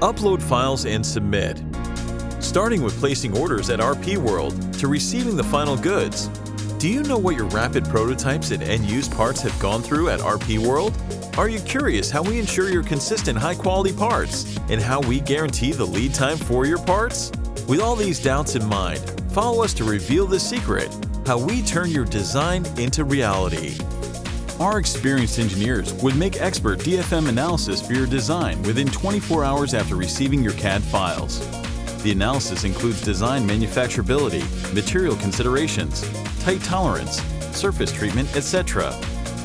Upload files and submit. Starting with placing orders at RPWORLD to receiving the final goods. Do you know what your rapid prototypes and end-use parts have gone through at RPWORLD? Are you curious how we ensure your consistent high-quality parts and how we guarantee the lead time for your parts? With all these doubts in mind, follow us to reveal the secret, how we turn your design into reality. Our experienced engineers would make expert DFM analysis for your design within 24 hours after receiving your CAD files. The analysis includes design manufacturability, material considerations, tight tolerance, surface treatment, etc.,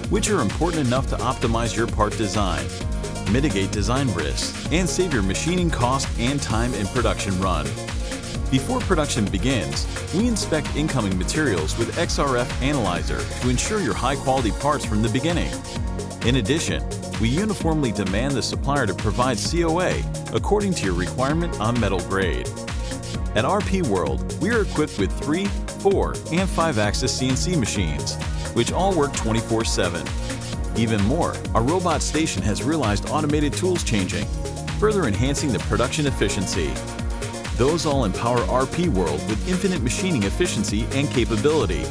which are important enough to optimize your part design, mitigate design risks, and save your machining cost and time in production run. Before production begins, we inspect incoming materials with XRF Analyzer to ensure your high-quality parts from the beginning. In addition, we uniformly demand the supplier to provide COA according to your requirement on metal grade. At RPWORLD, we are equipped with 3, 4, and 5-axis CNC machines, which all work 24/7. Even more, our robot station has realized automated tools changing, further enhancing the production efficiency. Those all empower RPWORLD with infinite machining efficiency and capability.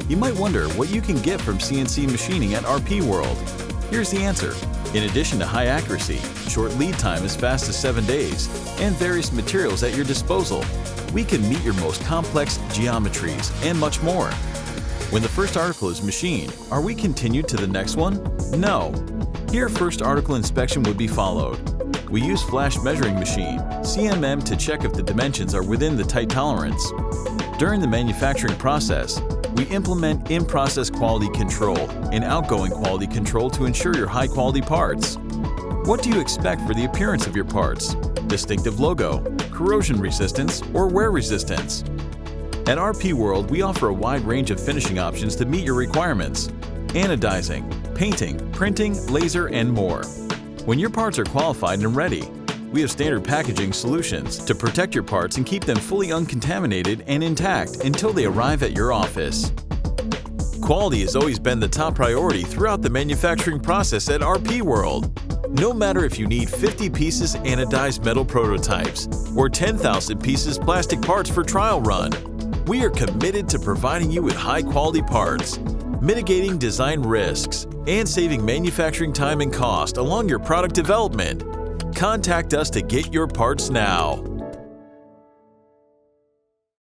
You might wonder what you can get from CNC machining at RPWORLD. Here's the answer. In addition to high accuracy, short lead time as fast as 7 days, and various materials at your disposal, we can meet your most complex geometries and much more. When the first article is machined, are we continued to the next one? No. Here, first article inspection would be followed. We use flash measuring machine, CMM, to check if the dimensions are within the tight tolerance. During the manufacturing process, we implement in-process quality control and outgoing quality control to ensure your high-quality parts. What do you expect for the appearance of your parts? Distinctive logo, corrosion resistance, or wear resistance? At RPWORLD, we offer a wide range of finishing options to meet your requirements: anodizing, painting, printing, laser, and more. When your parts are qualified and ready, we have standard packaging solutions to protect your parts and keep them fully uncontaminated and intact until they arrive at your office. Quality has always been the top priority throughout the manufacturing process at RPWORLD. No matter if you need 50 pieces anodized metal prototypes or 10,000 pieces plastic parts for trial run, we are committed to providing you with high-quality parts, mitigating design risks, and saving manufacturing time and cost along your product development. Contact us to get your parts now.